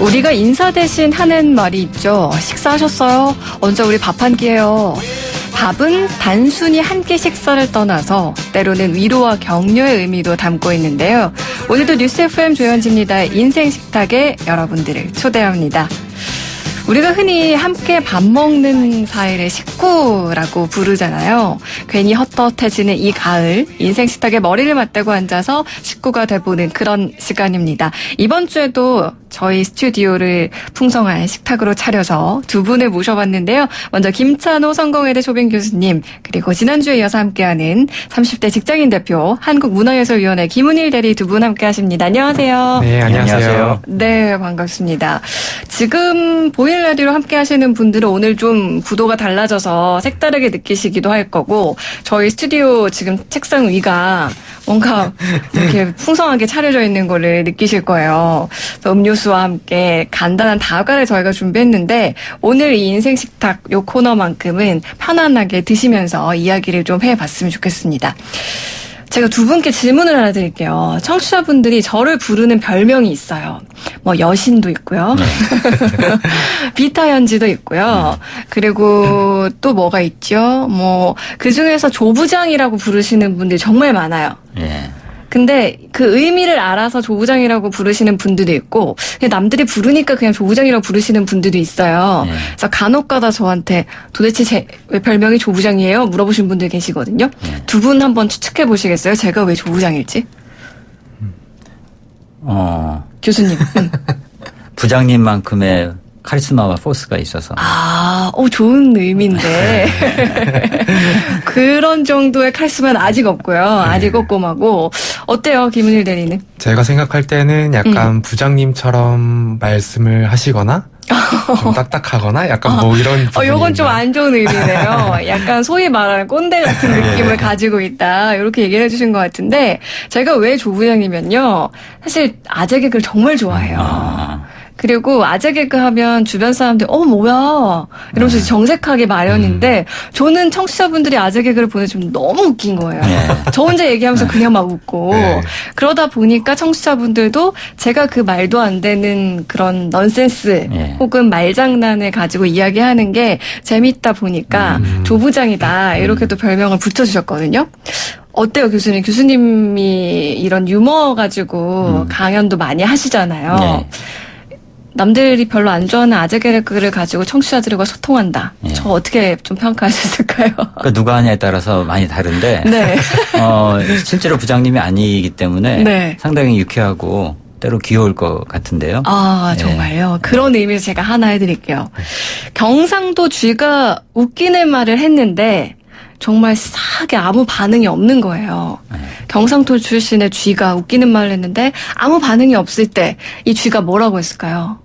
우리가 인사 대신 하는 말이 있죠. 식사하셨어요? 언제 우리 밥 한 끼예요. 밥은 단순히 한 끼 식사를 떠나서 때로는 위로와 격려의 의미도 담고 있는데요. 오늘도 뉴스 FM 조현지입니다. 인생 식탁에 여러분들을 초대합니다. 우리가 흔히 함께 밥 먹는 사이를 식구라고 부르잖아요. 괜히 헛헛해지는 이 가을, 인생 식탁에 머리를 맞대고 앉아서 식구가 돼보는 그런 시간입니다. 이번 주에도 저희 스튜디오를 풍성한 식탁으로 차려서 두 분을 모셔봤는데요. 먼저 김찬호 성공회대 조빈 교수님, 그리고 지난주에 이어서 함께하는 30대 직장인 대표 한국문화예술위원회 김은일 대리 두 분 함께하십니다. 안녕하세요. 네, 안녕하세요. 네, 반갑습니다. 지금 보이는 라디오로 함께하시는 분들은 오늘 좀 구도가 달라져서 색다르게 느끼시기도 할 거고, 저희 스튜디오 지금 책상 위가 뭔가 이렇게 풍성하게 차려져 있는 거를 느끼실 거예요. 음료수와 함께 간단한 다과를 저희가 준비했는데, 오늘 이 인생 식탁 요 코너만큼은 편안하게 드시면서 이야기를 좀 해봤으면 좋겠습니다. 제가 두 분께 질문을 하나 드릴게요. 청취자분들이 저를 부르는 별명이 있어요. 뭐 여신도 있고요. 비타현지도 있고요. 그리고 또 뭐가 있죠? 뭐 그중에서 조부장이라고 부르시는 분들이 정말 많아요. 예. 근데 그 의미를 알아서 조부장이라고 부르시는 분들도 있고, 남들이 부르니까 그냥 조부장이라고 부르시는 분들도 있어요. 예. 그래서 간혹가다 저한테 도대체 제 왜 별명이 조부장이에요? 물어보신 분들 계시거든요. 예. 두 분 한번 추측해 보시겠어요? 제가 왜 조부장일지? 교수님. 부장님만큼의 카리스마와 포스가 있어서. 좋은 의미인데. 그런 정도의 카리스마는 아직 없고요. 아직 꼼꼼하고. 어때요, 김은일 대리는? 제가 생각할 때는 약간 부장님처럼 말씀을 하시거나 좀 딱딱하거나 약간 뭐 이런 요건 좀 안 좋은 의미네요. 약간 소위 말하는 꼰대 같은 느낌을 가지고 있다. 이렇게 얘기를 해주신 것 같은데, 제가 왜 조부장이면요, 사실 아재 개그를 정말 좋아해요. 그리고 아재 개그 하면 주변 사람들이 뭐야 이러면서 정색하기 마련인데, 저는 청취자분들이 아재 개그를 보내주면 너무 웃긴 거예요. 저 혼자 얘기하면서 그냥 막 웃고 그러다 보니까 청취자분들도 제가 그 말도 안 되는 그런 넌센스 혹은 말장난을 가지고 이야기하는 게 재밌다 보니까 조부장이다 이렇게 또 별명을 붙여주셨거든요. 어때요, 교수님? 교수님이 이런 유머 가지고 강연도 많이 하시잖아요. 네. 남들이 별로 안 좋아하는 아재 개그를 가지고 청취자들과 소통한다. 예. 저 어떻게 좀 평가하셨을까요? 그러니까 누가 하냐에 따라서 많이 다른데, 네. 실제로 부장님이 아니기 때문에 네. 상당히 유쾌하고 때로 귀여울 것 같은데요. 정말요? 그런 의미에서 제가 하나 해드릴게요. 경상도 쥐가 웃기는 말을 했는데 정말 싸하게 아무 반응이 없는 거예요. 경상도 출신의 쥐가 웃기는 말을 했는데 아무 반응이 없을 때 이 쥐가 뭐라고 했을까요?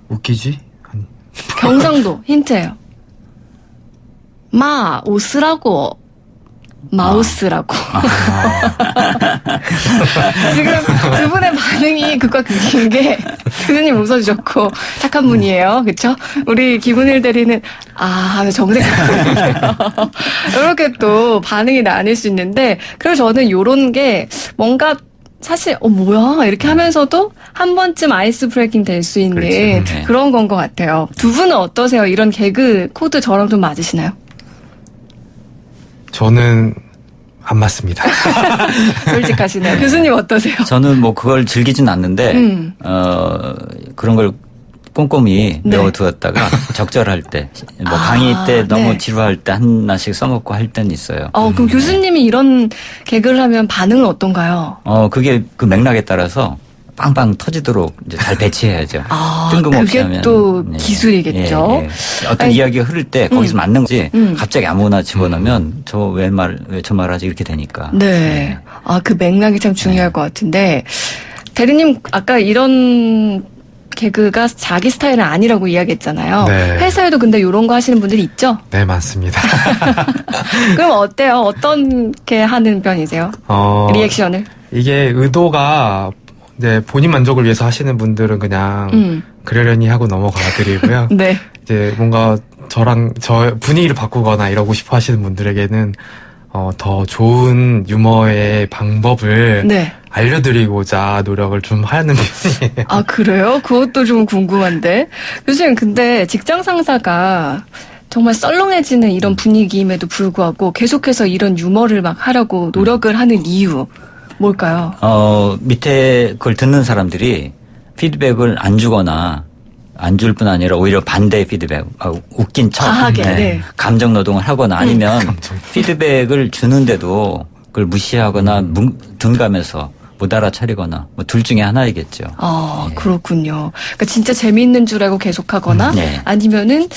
웃기지? 경상도 힌트예요. 웃으라고. 마우스라고. 지금 두 분의 반응이 극과 극인 게, 교수님 웃어주셨고 착한 분이에요. 그쵸? 우리 김은일 대리는 하면 정색하거든요. 이렇게 또 반응이 나뉠 수 있는데, 그래서 저는 요런 게 뭔가 사실 뭐야 이렇게 하면서도 한 번쯤 아이스 브레이킹 될 수 있는 그렇죠. 그런 건 것 같아요. 두 분은 어떠세요? 이런 개그 코드 저랑 좀 맞으시나요? 저는 안 맞습니다. 솔직하시네요. 교수님 어떠세요? 저는 뭐 그걸 즐기진 않는데, 그런 걸 꼼꼼히 외워두었다가 적절할 때, 뭐 강의 때 너무 지루할 때 하나씩 써먹고 할 때는 있어요. 그럼 교수님이 이런 개그를 하면 반응은 어떤가요? 그게 그 맥락에 따라서 빵빵 터지도록 이제 잘 배치해야죠. 뜬금없이 그게 하면. 또 기술이겠죠. 어떤 이야기가 흐를 때 거기서 맞는 거지, 갑자기 아무거나 집어넣으면 왜 저 말하지 이렇게 되니까. 네. 그 맥락이 참 중요할 것 같은데, 대리님 아까 이런 개그가 자기 스타일은 아니라고 이야기했잖아요. 네. 회사에도 근데 이런 거 하시는 분들이 있죠? 네, 맞습니다. 그럼 어때요? 어떻게 하는 편이세요? 리액션을? 이게 의도가 이제 본인 만족을 위해서 하시는 분들은 그냥 그러려니 하고 넘어가드리고요. 네. 이제 뭔가 저 분위기를 바꾸거나 이러고 싶어 하시는 분들에게는 더 좋은 유머의 방법을 네. 알려드리고자 노력을 좀 하는 편이에요. 아, 그래요? 그것도 좀 궁금한데. 교수님, 근데 직장 상사가 정말 썰렁해지는 이런 분위기임에도 불구하고 계속해서 이런 유머를 막 하려고 노력을 하는 이유, 뭘까요? 밑에 그걸 듣는 사람들이 피드백을 안 주거나 안 줄 뿐 아니라 오히려 반대의 피드백, 웃긴 척, 과하게, 네. 감정 노동을 하거나 아니면 피드백을 주는데도 그걸 무시하거나 둔감해서 못 알아차리거나 뭐 둘 중에 하나이겠죠. 그렇군요. 그러니까 진짜 재미있는 줄 알고 계속하거나 네. 아니면은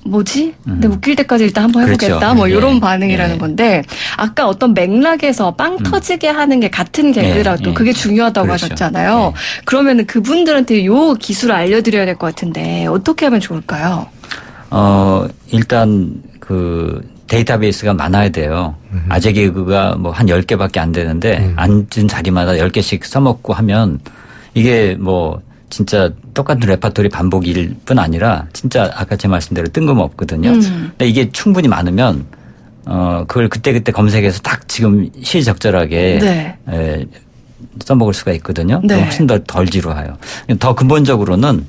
뭐지? 근데 웃길 때까지 일단 한번 해보겠다. 그렇죠. 뭐 이런 예. 반응이라는 예. 건데 아까 어떤 맥락에서 빵 터지게 하는 게 같은 개그라도 예. 그게 중요하다고 그렇죠. 하셨잖아요. 예. 그러면은 그분들한테 요 기술을 알려드려야 될 것 같은데 어떻게 하면 좋을까요? 일단 그 데이터베이스가 많아야 돼요. 아재 개그가 뭐 한 10개밖에 안 되는데 앉은 자리마다 10개씩 써먹고 하면 이게 뭐 진짜 똑같은 레파토리 반복일 뿐 아니라 진짜 아까 제 말씀대로 뜬금없거든요. 근데 이게 충분히 많으면 그걸 그때그때 검색해서 딱 지금 시적절하게 네. 써먹을 수가 있거든요. 네. 그럼 훨씬 덜 지루해요. 더 근본적으로는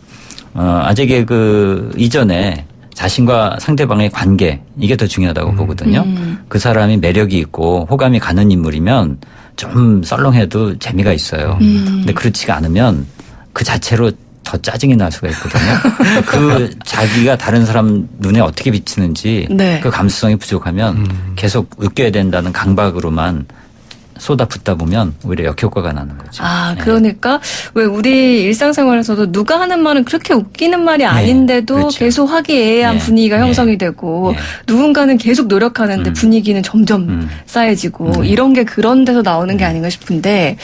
아재 개그 이전에 자신과 상대방의 관계 이게 더 중요하다고 보거든요. 그 사람이 매력이 있고 호감이 가는 인물이면 좀 썰렁해도 재미가 있어요. 근데 그렇지가 않으면 그 자체로 더 짜증이 날 수가 있거든요. 그 자기가 다른 사람 눈에 어떻게 비치는지 네. 그 감수성이 부족하면 계속 웃겨야 된다는 강박으로만 쏟아붓다 보면 오히려 역효과가 나는 거죠. 그러니까 왜 우리 일상생활에서도 누가 하는 말은 그렇게 웃기는 말이 아닌데도 그렇죠. 계속 화기애애한 분위기가 형성이 되고 누군가는 계속 노력하는데 분위기는 점점 쌓여지고 이런 게 그런 데서 나오는 게 아닌가 싶은데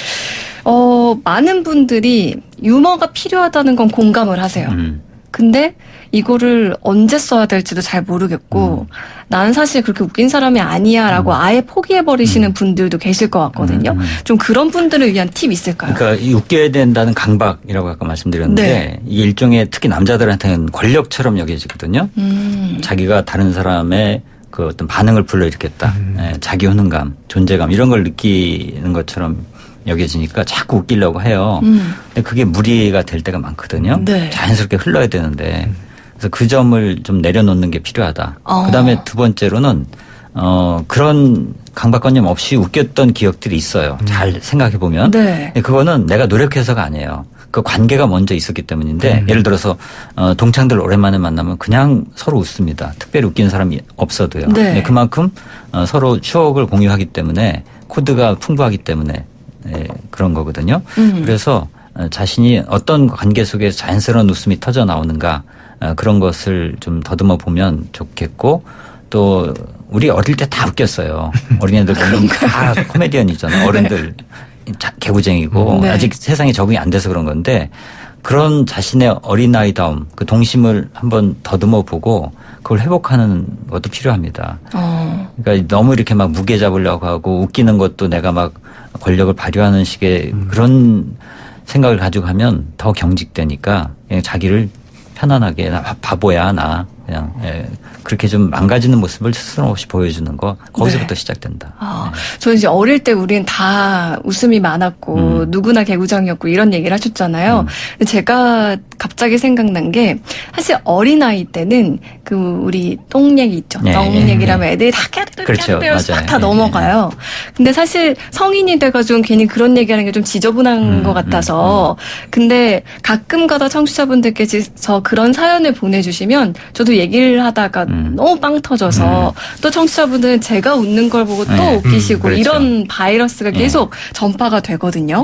많은 분들이 유머가 필요하다는 건 공감을 하세요. 근데 이거를 언제 써야 될지도 잘 모르겠고 난 사실 그렇게 웃긴 사람이 아니야 라고 아예 포기해버리시는 분들도 계실 것 같거든요. 좀 그런 분들을 위한 팁 있을까요? 그러니까 이 웃겨야 된다는 강박이라고 아까 말씀드렸는데 네. 이게 일종의 특히 남자들한테는 권력처럼 여겨지거든요. 자기가 다른 사람의 그 어떤 반응을 불러일으켰다. 자기 효능감, 존재감 이런 걸 느끼는 것처럼 여겨지니까 자꾸 웃기려고 해요. 근데 그게 무리가 될 때가 많거든요. 네. 자연스럽게 흘러야 되는데 그래서 그 점을 좀 내려놓는 게 필요하다. 그다음에 두 번째로는 그런 강박관념 없이 웃겼던 기억들이 있어요. 잘 생각해 보면. 네. 그거는 내가 노력해서가 아니에요. 그 관계가 먼저 있었기 때문인데 예를 들어서 동창들 오랜만에 만나면 그냥 서로 웃습니다. 특별히 웃기는 사람이 없어도요. 네. 그만큼 서로 추억을 공유하기 때문에 코드가 풍부하기 때문에 그런 거거든요. 그래서 자신이 어떤 관계 속에서 자연스러운 웃음이 터져 나오는가 그런 것을 좀 더듬어 보면 좋겠고 또 우리 어릴 때 다 웃겼어요. 어린애들 보면 다 코미디언이잖아요. 어른들 개구쟁이고 네. 아직 세상에 적응이 안 돼서 그런 건데 그런 자신의 어린아이다움 그 동심을 한번 더듬어 보고 그걸 회복하는 것도 필요합니다. 그러니까 너무 이렇게 막 무게 잡으려고 하고 웃기는 것도 내가 막 권력을 발휘하는 식의 그런 생각을 가지고 하면 더 경직되니까 그냥 자기를 편안하게 나 바보야 나 그냥 그렇게 좀 망가지는 모습을 스스럼 없이 보여주는 거 거기서부터 시작된다. 저는 이제 어릴 때 우린 다 웃음이 많았고 누구나 개구장이었고 이런 얘기를 하셨잖아요. 근데 제가 갑자기 생각난 게 사실 어린아이 때는 그 우리 똥 얘기 있죠. 똥 얘기라면 애들이 다 그렇죠. 깨르르 다 넘어가요. 근데 사실 성인이 돼가지고 괜히 그런 얘기하는 게 좀 지저분한 것 같아서 근데 가끔가다 청취자분들께서 그런 사연을 보내주시면 저도 얘기를 하다가 너무 빵 터져서 또 청취자분들은 제가 웃는 걸 보고 또 웃기시고 그렇죠. 이런 바이러스가 계속 전파가 되거든요.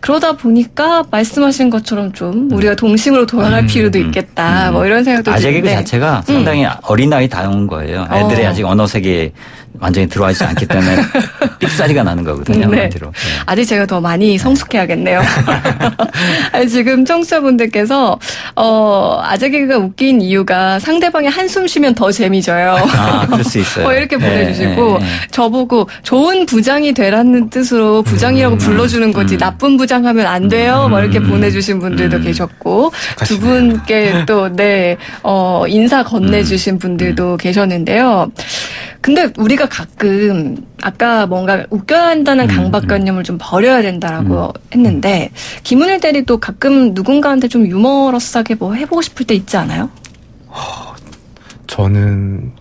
그러다 보니까 말씀하신 것처럼 좀 우리가 동심으로 돌아갈 필요도 있겠다. 뭐 이런 생각도 아재 개그 드는데 자체가 상당히 어린아이다운 거예요. 애들이 아직 언어 세계에 완전히 들어와 있지 않기 때문에 삑사리가 나는 거거든요. 네. 한마디로. 아직 제가 더 많이 성숙해야겠네요. 아니, 지금 청취자분들께서 아재 개그가 웃긴 이유가 상대방이 한숨 쉬면 더 재미져요. 그럴 수 있어요. 이렇게 보내주시고 저보고 좋은 부장이 되라는 뜻으로 부장이라고 불러주는 거지 나쁜 부장하면 안 돼요. 뭐 이렇게 보내주신 분들도 계셨고 두 분께 또 인사 건네주신 분들도 계셨는데요. 근데 우리가 우리가 가끔 아까 뭔가 웃겨야 한다는 강박관념을 좀 버려야 된다라고 했는데 김은일 대리도 가끔 누군가한테 좀 유머러스하게 뭐 해보고 싶을 때 있지 않아요? 저는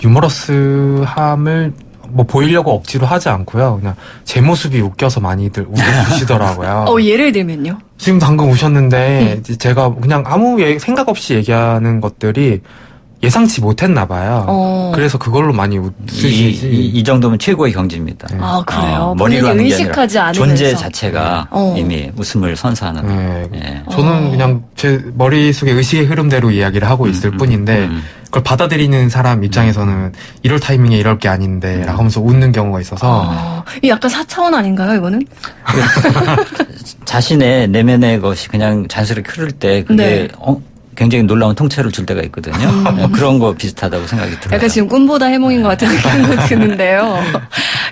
유머러스함을 뭐 보이려고 억지로 하지 않고요. 그냥 제 모습이 웃겨서 많이들 웃으시더라고요. 예를 들면요? 지금 방금 우셨는데 제가 그냥 아무 생각 없이 얘기하는 것들이 예상치 못했나 봐요. 그래서 그걸로 많이 웃으시지. 이 정도면 최고의 경지입니다. 네. 아, 그래요? 머리로 하는 게 의식하지 아니라 않으면서. 존재 자체가 이미 웃음을 선사하는. 네. 예. 저는 그냥 제 머릿속에 의식의 흐름대로 이야기를 하고 있을 뿐인데 그걸 받아들이는 사람 입장에서는 이럴 타이밍에 이럴 게 아닌데 라고 하면서 웃는 경우가 있어서 이 약간 4차원 아닌가요, 이거는? 자신의 내면의 것이 그냥 자연스럽게 흐를 때 그게 네. 굉장히 놀라운 통찰을 줄 때가 있거든요. 그런 거 비슷하다고 생각이 들어요. 약간 지금 꿈보다 해몽인 것 같은 느낌도 드는데요.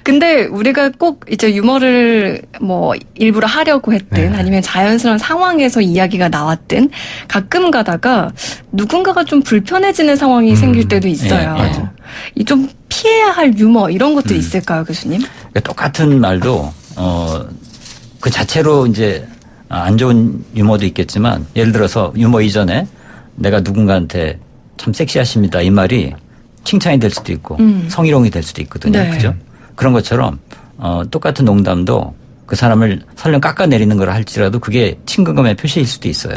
근데 우리가 꼭 이제 유머를 뭐 일부러 하려고 했든 아니면 자연스러운 상황에서 이야기가 나왔든 가끔 가다가 누군가가 좀 불편해지는 상황이 생길 때도 있어요. 이 좀 피해야 할 유머 이런 것들이 있을까요, 교수님? 그러니까 똑같은 말도 그 자체로 이제 안 좋은 유머도 있겠지만 예를 들어서 유머 이전에 내가 누군가한테 참 섹시하십니다 이 말이 칭찬이 될 수도 있고 성희롱이 될 수도 있거든요. 네. 그죠? 그런 것처럼 똑같은 농담도 그 사람을 설령 깎아내리는 걸 할지라도 그게 친근감의 표시일 수도 있어요.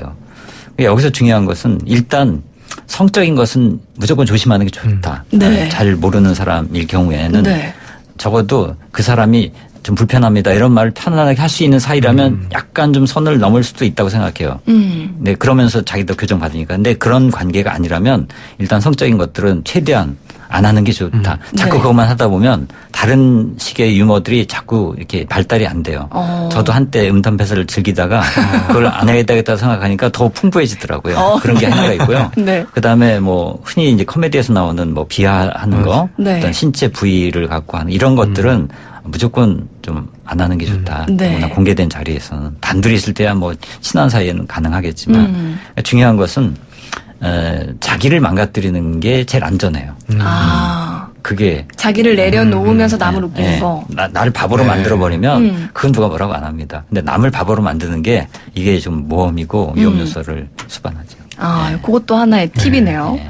그러니까 여기서 중요한 것은 일단 성적인 것은 무조건 조심하는 게 좋다. 네. 잘 모르는 사람일 경우에는 네. 적어도 그 사람이 좀 불편합니다. 이런 말을 편안하게 할 수 있는 사이라면 약간 좀 선을 넘을 수도 있다고 생각해요. 네, 그러면서 자기도 교정받으니까. 근데 그런 관계가 아니라면 일단 성적인 것들은 최대한 안 하는 게 좋다. 자꾸 네. 그것만 하다 보면 다른 식의 유머들이 자꾸 이렇게 발달이 안 돼요. 저도 한때 음담패설을 즐기다가 그걸 안 해야겠다 생각하니까 더 풍부해지더라고요. 그런 게 하나가 있고요. 네. 그다음에 뭐 흔히 이제 코미디에서 나오는 뭐 비하하는 거, 네. 어떤 신체 부위를 갖고 하는 이런 것들은 무조건 좀 안 하는 게 좋다. 네. 더구나 공개된 자리에서는 단둘이 있을 때야 뭐 친한 사이에는 가능하겠지만 중요한 것은 자기를 망가뜨리는 게 제일 안전해요. 그게 자기를 내려놓으면서 남을 웃기는 거. 나를 바보로 만들어버리면 그건 누가 뭐라고 안 합니다. 근데 남을 바보로 만드는 게 이게 좀 모험이고 위험 요소를 수반하죠. 그것도 하나의 팁이네요. 네.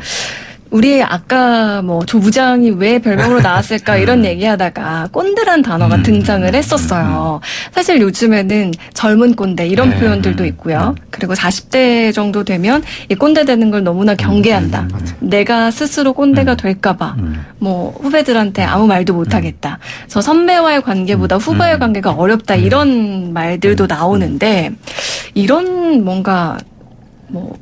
우리 아까 뭐 조부장이 왜 별명으로 나왔을까 이런 얘기하다가 꼰대란 단어가 등장을 했었어요. 사실 요즘에는 젊은 꼰대 이런 표현들도 있고요. 그리고 40대 정도 되면 이 꼰대 되는 걸 너무나 경계한다. 내가 스스로 꼰대가 될까봐 뭐 후배들한테 아무 말도 못하겠다. 그래서 선배와의 관계보다 후배와의 관계가 어렵다 이런 말들도 나오는데 이런 뭔가 뭐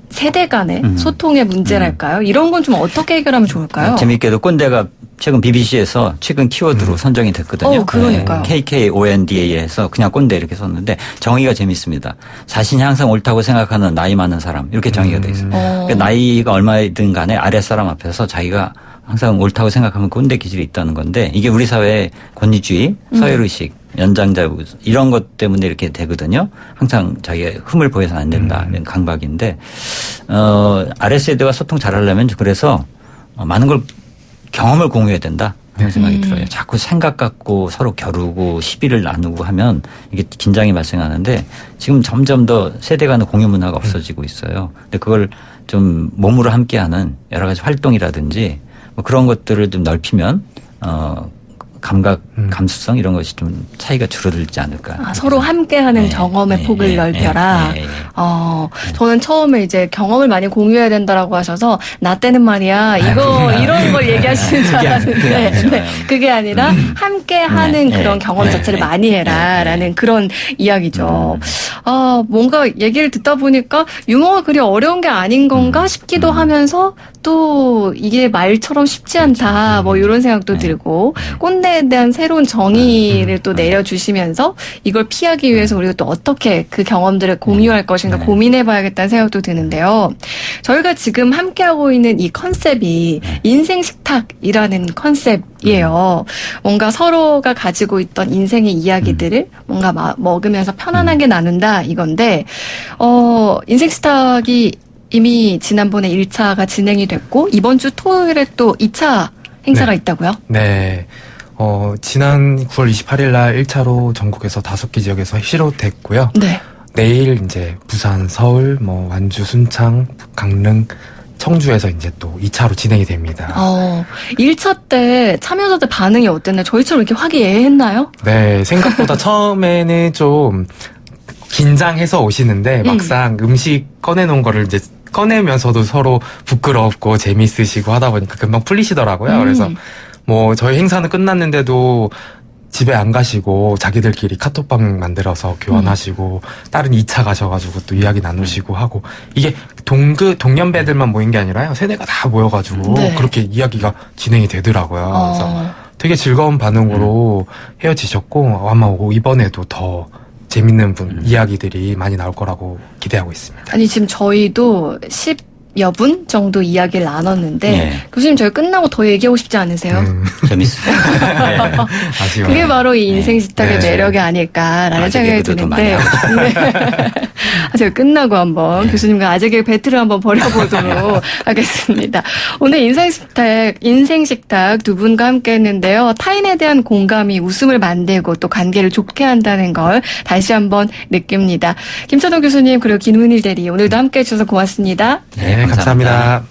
세대 간의 소통의 문제랄까요? 이런 건 좀 어떻게 해결하면 좋을까요? 재미있게도 꼰대가 최근 BBC에서 최근 키워드로 선정이 됐거든요. 그러니까요. KKONDA에서 그냥 꼰대 이렇게 썼는데 정의가 재밌습니다. 자신이 항상 옳다고 생각하는 나이 많은 사람 이렇게 정의가 돼 있어요. 그러니까 나이가 얼마든 간에 아랫사람 앞에서 자기가 항상 옳다고 생각하면 꼰대 기질이 있다는 건데 이게 우리 사회의 권위주의, 서열의식 연장자부 이런 것 때문에 이렇게 되거든요. 항상 자기가 흠을 보여서는 안 된다. 이런 강박인데 아랫세대와 소통 잘하려면 그래서 많은 걸 경험을 공유해야 된다. 그런 생각이 들어요. 자꾸 생각 갖고 서로 겨루고 시비를 나누고 하면 이게 긴장이 발생하는데 지금 점점 더 세대 간의 공유 문화가 없어지고 있어요. 근데 그걸 좀 몸으로 함께하는 여러 가지 활동이라든지 뭐 그런 것들을 좀 넓히면 감각, 감수성 이런 것이 좀 차이가 줄어들지 않을까. 서로 함께하는 경험의 폭을 넓혀라. 저는 처음에 이제 경험을 많이 공유해야 된다라고 하셔서 나 때는 말이야 이런 걸 얘기하시는 줄 알았는데 그게 아니라 함께하는 그런 경험 자체를 많이 해라라는 그런 이야기죠. 뭔가 얘기를 듣다 보니까 유머가 그리 어려운 게 아닌 건가 싶기도 하면서 또 이게 말처럼 쉽지 않다 뭐 이런 생각도 들고 꼰대에 대한 새로운 정의를 또 내려주시면서 이걸 피하기 위해서 우리가 또 어떻게 그 경험들을 공유할 것인가 고민해봐야겠다는 생각도 드는데요. 저희가 지금 함께하고 있는 이 컨셉이 인생식탁이라는 컨셉이에요. 뭔가 서로가 가지고 있던 인생의 이야기들을 뭔가 먹으면서 편안하게 나눈다 이건데 인생식탁이 이미 지난번에 1차가 진행이 됐고 이번 주 토요일에 또 2차 행사가 네. 있다고요? 네. 지난 9월 28일 날 1차로 전국에서 5개 지역에서 시로됐고요. 네. 내일 이제 부산, 서울, 완주, 순창, 강릉, 청주에서 이제 또 2차로 진행이 됩니다. 1차 때 참여자들 반응이 어땠나요? 저희처럼 이렇게 화기애애했나요? 네, 생각보다 처음에는 좀 긴장해서 오시는데 막상 음식 꺼내놓은 거를 이제 꺼내면서도 서로 부끄럽고 재밌으시고 하다 보니까 금방 풀리시더라고요. 그래서 저희 행사는 끝났는데도 집에 안 가시고 자기들끼리 카톡방 만들어서 교환하시고 다른 2차 가셔가지고 또 이야기 나누시고 하고 이게 동년배들만 모인 게 아니라요. 세대가 다 모여가지고 네. 그렇게 이야기가 진행이 되더라고요. 그래서 되게 즐거운 반응으로 헤어지셨고 아마 이번에도 더 재밌는 이야기들이 많이 나올 거라고 기대하고 있습니다. 아니 지금 저희도 10여 분 정도 이야기를 나눴는데 네. 교수님 저희 끝나고 더 얘기하고 싶지 않으세요? 재밌어요. 네. 아쉬워요. 그게 바로 이 인생 식탁의 네. 매력이 아닐까라는 아재 생각이 개그도 더 드는데 많이 네. 제가 끝나고 한번 교수님과 아재 개그 배틀을 한번 벌여보도록 하겠습니다. 오늘 인생 식탁 두 분과 함께 했는데요. 타인에 대한 공감이 웃음을 만들고 또 관계를 좋게 한다는 걸 다시 한번 느낍니다. 김찬호 교수님 그리고 김은일 대리 오늘도 함께 해주셔서 고맙습니다. 네, 감사합니다.